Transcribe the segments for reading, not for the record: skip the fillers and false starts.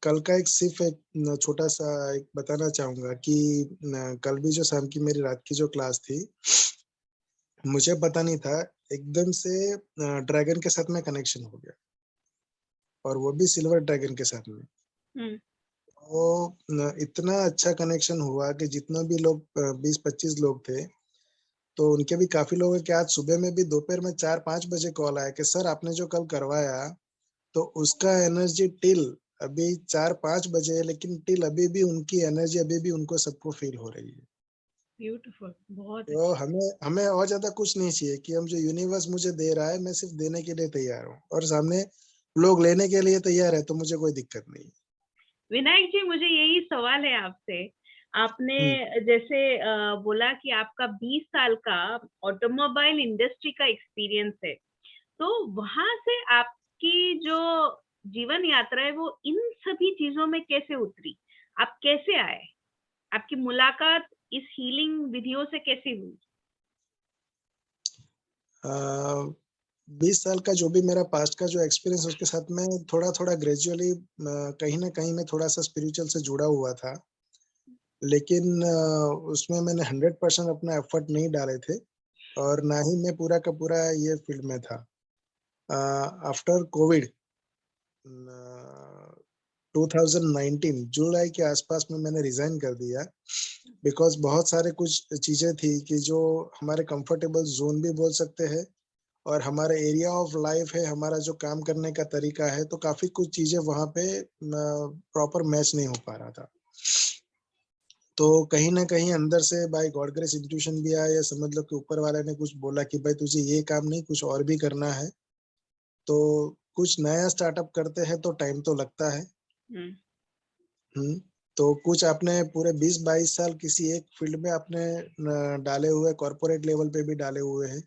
कल का एक सिर्फ एक छोटा सा एक बताना चाहूंगा कि कल भी जो शाम की मेरी रात की जो क्लास थी, मुझे पता नहीं था, एकदम से ड्रैगन के साथ में कनेक्शन हो गया, और वो भी सिल्वर ड्रैगन के साथ में। हम्म। वो इतना अच्छा कनेक्शन हुआ कि जितने भी लोग 20-25 लोग थे, तो उनके भी काफी लोगों के आज सुबह में भी दोपहर में 4-5 बजे कॉल आया कि सर आपने जो कल करवाया, तो उसका एनर्जी टिल अभी 4-5 बजे है, लेकिन टिल अभी भी उनकी एनर्जी अभी भी उनको सबको फील हो रही है। ब्यूटीफुल, बहुत तो अच्छा। हमें हमें और ज्यादा कुछ नहीं चाहिए कि हम जो यूनिवर्स मुझे दे रहा है, मैं सिर्फ देने के लिए तैयार हूँ, और सामने लोग लेने के लिए तैयार है, तो मुझे कोई दिक्कत नहीं है। विनायक जी, मुझे यही सवाल है आपसे। आपने हम्म। जैसे बोला कि आपका 20 साल का ऑटोमोबाइल इंडस्ट्री का एक्सपीरियंस है, तो वहां से आपकी जो जीवन यात्रा है वो इन सभी चीजों में कैसे उतरी? आप कैसे आए? आपकी मुलाकात इस हीलिंग विधियों से कैसे हुई? 20 साल का जो भी मेरा पास्ट का जो एक्सपीरियंस, उसके साथ में थोड़ा थोड़ा ग्रेजुअली कहीं ना कहीं मैं थोड़ा सा स्पिरिचुअल से जुड़ा हुआ था, लेकिन उसमें मैंने 100% अपना एफर्ट नहीं डाले थे, और ना ही मैं पूरा का पूरा ये फील्ड में था। आफ्टर कोविड 2019 जुलाई के आसपास में मैंने रिजाइन कर दिया, बिकॉज बहुत सारे कुछ चीजें थी कि जो हमारे कंफर्टेबल जोन भी बोल सकते हैं, और हमारा एरिया ऑफ लाइफ है, हमारा जो काम करने का तरीका है, तो काफी कुछ चीजें वहां पे प्रॉपर मैच नहीं हो पा रहा था। तो कहीं ना कहीं अंदर से बाय गॉड ग्रेस इंट्यूशन भी आया, या समझ लो कि ऊपर वाले ने कुछ बोला कि भाई तुझे ये काम नहीं कुछ और भी करना है। तो कुछ नया स्टार्टअप करते हैं तो टाइम तो लगता है। हम्म। हम्म। तो कुछ आपने पूरे 20-22 साल किसी एक फील्ड में आपने डाले हुए, कॉर्पोरेट लेवल पे भी डाले हुए हैं,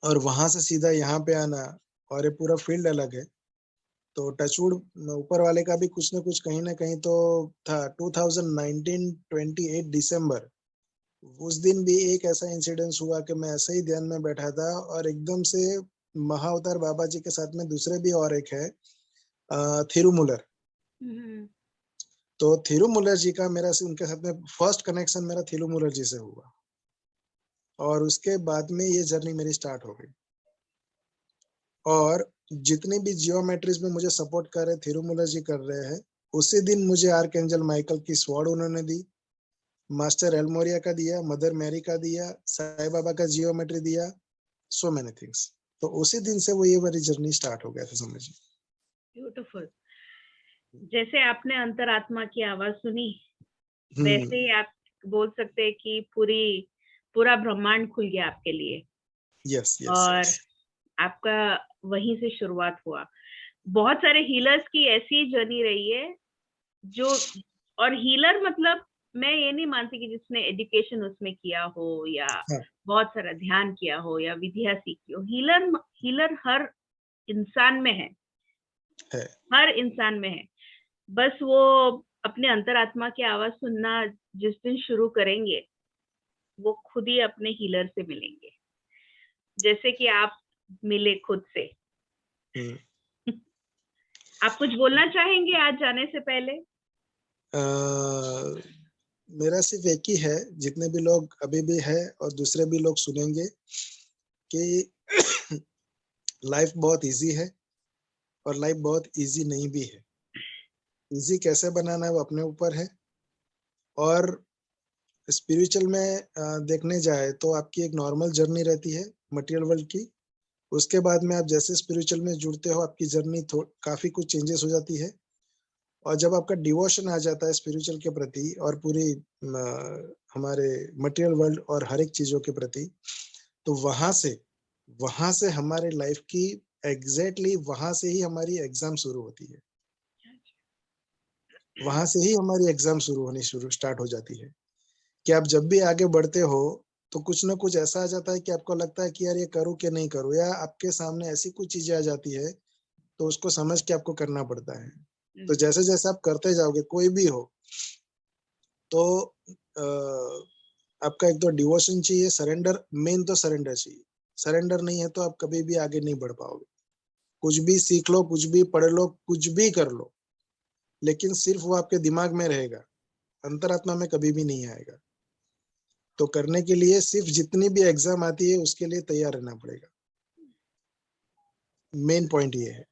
और वहां से सीधा यहाँ पे आना, और ये पूरा फील्ड अलग है। तो टचवुड ऊपर वाले का भी कुछ ना कहीं तो था। 2019 28 दिसंबर, उस दिन भी एक ऐसा इंसिडेंस हुआ कि मैं ऐसे ही ध्यान में बैठा था, और एकदम से महाअवतार बाबा जी के साथ में दूसरे भी और एक है, थिरुमूलर। हम्म। तो थिरुमूलर जी का मेरा उनके साथ में फर्स्ट कनेक्शन मेरा थिरुमूलर जी से हुआ, और उसके बाद में ये जर्नी मेरी स्टार्ट हो गई। और जितनी भी जियोमेट्रीज में मुझे सपोर्ट कर रहे थिरुमूलर जी कर रहे हैं, उसी दिन मुझे आर्क एंजल माइकल की स्वॉर्ड उन्होंने दी, मास्टर एलमोरिया का दिया, मदर मैरी का दिया, साईं बाबा का जियोमेट्री दिया, सो मेनी थिंग्स। तो उसी दिन से वो ये मेरी जर्नी स्टार्ट हो गया था, समझिए। ब्यूटीफुल। जैसे आपने अंतरात्मा की आवाज सुनी, वैसे हम्म। ही आप बोल सकते हैं कि पूरा ब्रह्मांड खुल गया आपके लिए, यस यस और यस। आपका वहीं से शुरुआत हुआ। बहुत सारे हीलर्स की ऐसी जर्नी रही है जो, और हीलर मतलब मैं ये नहीं मानती कि जिसने एजुकेशन उसमें किया हो या हाँ। बहुत सारा ध्यान किया हो या विद्या सीखी हो। हीलर हीलर हर इंसान में है, है। हर इंसान में है। बस वो अपने अंतरात्मा की आवाज सुनना जिस दिन शुरू करेंगे, वो खुद ही अपने हीलर से मिलेंगे, जैसे कि आप मिले खुद से। हम्म। आप कुछ बोलना चाहेंगे आज जाने से पहले? अ, मेरा सिर्फ एक ही है, जितने भी लोग अभी भी है और दूसरे भी लोग सुनेंगे, कि लाइफ बहुत इजी है, और लाइफ बहुत इजी नहीं भी है। इजी कैसे बनाना है वो अपने ऊपर है। और स्पिरिचुअल में देखने जाए तो आपकी एक नॉर्मल जर्नी रहती है मटेरियल वर्ल्ड की। उसके बाद में आप जैसे स्पिरिचुअल में जुड़ते हो, आपकी जर्नी काफी कुछ चेंजेस हो जाती है। और जब आपका डिवोशन आ जाता है स्पिरिचुअल के प्रति, और पूरी हमारे मटेरियल वर्ल्ड और हर एक चीजों के प्रति, तो वहां से हमारे लाइफ की एग्जैक्टली वहां से ही हमारी एग्जाम शुरू होती है। वहां से ही हमारी एग्जाम शुरू होनी शुरू स्टार्ट हो जाती है, कि आप जब भी आगे बढ़ते हो, तो कुछ ना कुछ ऐसा आ जाता है कि आपको लगता है कि यार ये करूँ कि नहीं करूँ, या आपके सामने ऐसी कुछ चीजें आ जाती है, तो उसको समझ के आपको करना पड़ता है। तो जैसे जैसे आप करते जाओगे, कोई भी हो, तो आपका एक तो डिवोशन चाहिए, सरेंडर, मेन तो सरेंडर चाहिए। सरेंडर नहीं है तो आप कभी भी आगे नहीं बढ़ पाओगे। कुछ भी सीख लो, कुछ भी पढ़ लो, कुछ भी कर लो, लेकिन सिर्फ वो आपके दिमाग में रहेगा, अंतरात्मा में कभी भी नहीं आएगा। तो करने के लिए सिर्फ जितनी भी एग्जाम आती है उसके लिए तैयार रहना पड़ेगा। मेन पॉइंट ये है।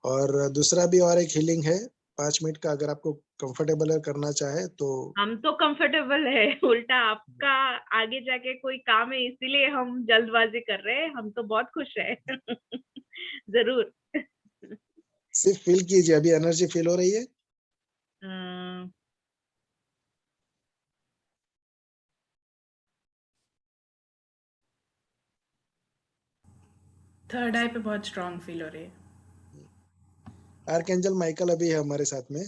और दूसरा भी और एक हीलिंग है 5 मिनट का, अगर आपको कंफर्टेबल करना चाहे तो। हम तो कंफर्टेबल है, उल्टा आपका आगे जाके कोई काम है इसीलिए हम जल्दबाजी कर रहे हैं, हम तो बहुत खुश है। जरूर। सिर्फ फील कीजिए, अभी एनर्जी फील हो रही है। अ, थर्ड आई पे बहुत स्ट्रांग फील हो रही है। आर्कएंजल माइकल अभी है हमारे साथ में।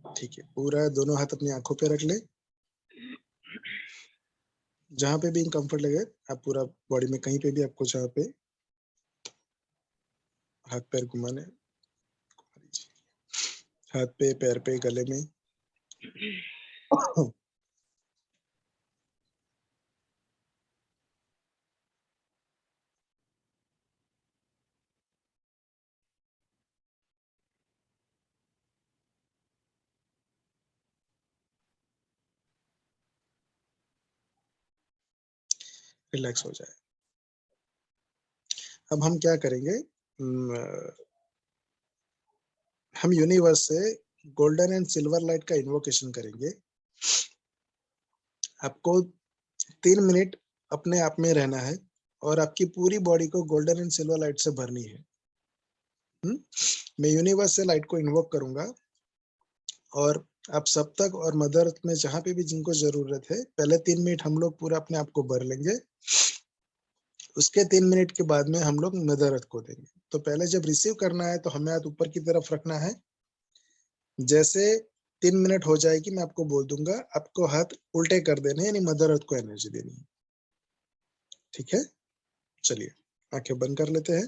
ठीक है, पूरा दोनों हाथ अपनी आंखों पे रख ले। जहां पे भी इनकम्फर्ट लगे आप पूरा बॉडी में कहीं पे भी आपको जहाँ पे हाथ पैर घुमाने, हाथ पे, पैर पे, गले में। रिलैक्स हो जाए। अब हम क्या करेंगे, हम यूनिवर्स से गोल्डन एंड सिल्वर लाइट का इन्वोकेशन करेंगे। आपको 3 मिनट अपने आप में रहना है और आपकी पूरी बॉडी को गोल्डन एंड सिल्वर लाइट से भरनी है। मैं यूनिवर्स से लाइट को इन्वोक करूंगा और आप सब तक और मदर अर्थ में जहां पे भी जिनको जरूरत है, पहले 3 मिनट हम लोग पूरा अपने आप को भर लेंगे। उसके 3 मिनट के बाद में हम लोग मदर अर्थ को देंगे। तो पहले जब रिसीव करना है तो हमें हाथ ऊपर की तरफ रखना है। जैसे 3 मिनट हो जाएगी मैं आपको बोल दूंगा, आपको हाथ उल्टे कर देने, यानी मदर अर्थ को एनर्जी देनी है। ठीक है, चलिए आंखें बंद कर लेते हैं।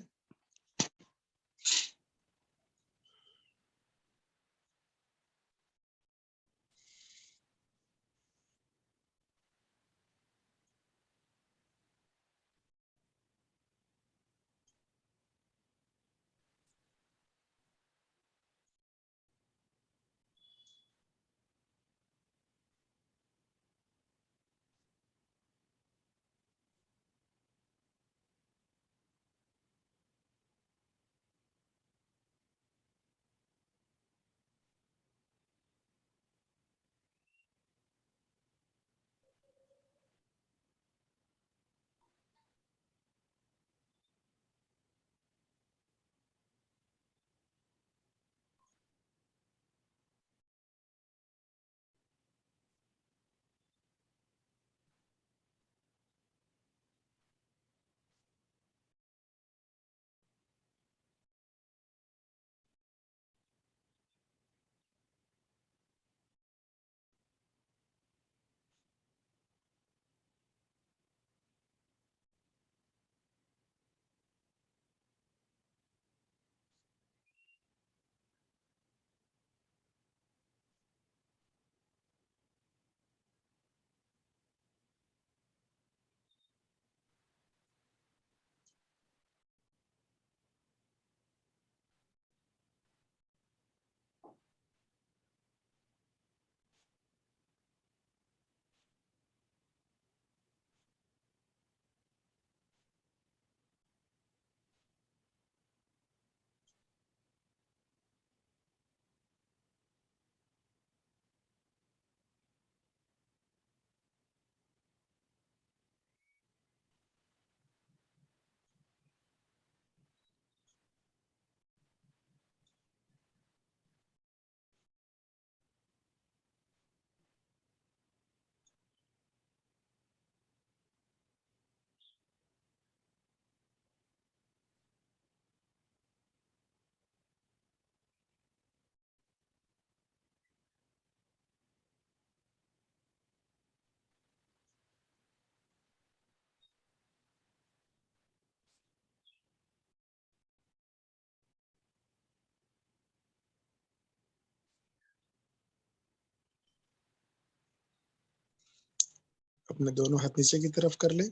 अपने दोनों हाथ नीचे की तरफ कर ले।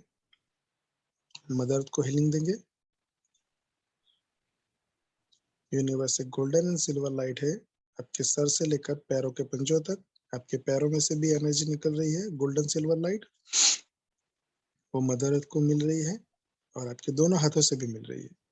मदर अर्थ को हीलिंग देंगे। यूनिवर्स एक गोल्डन एंड सिल्वर लाइट है, आपके सर से लेकर पैरों के पंजों तक। आपके पैरों में से भी एनर्जी निकल रही है, गोल्डन सिल्वर लाइट, वो मदर अर्थ को मिल रही है और आपके दोनों हाथों से भी मिल रही है।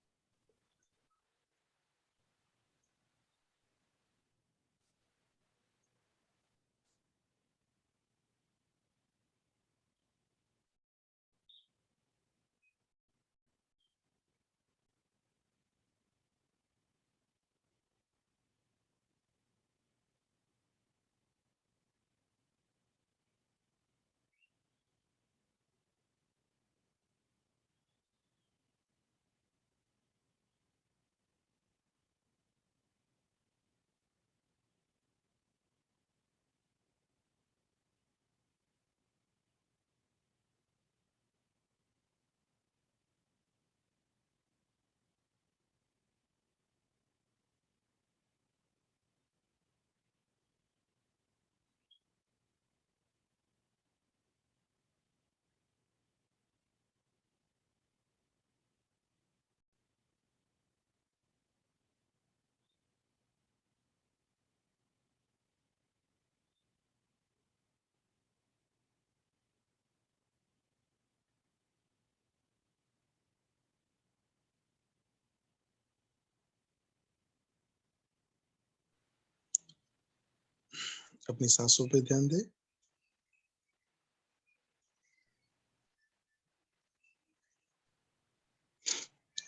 अपनी सांसों पे ध्यान दे।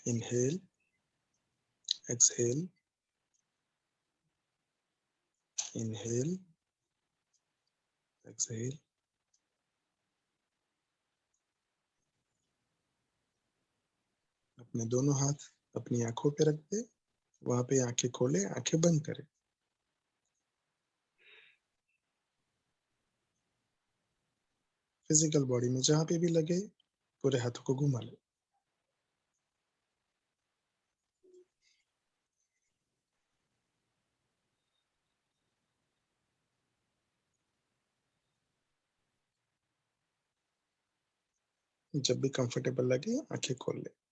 Inhale, exhale, inhale, exhale. अपने दोनों हाथ अपनी आंखों पे रख दे, वहां पे आंखें खोले, आंखें बंद करें। फिजिकल बॉडी में जहां पे भी लगे पूरे हाथों को घुमा ले। जब भी कंफर्टेबल लगे आंखें खोल ले।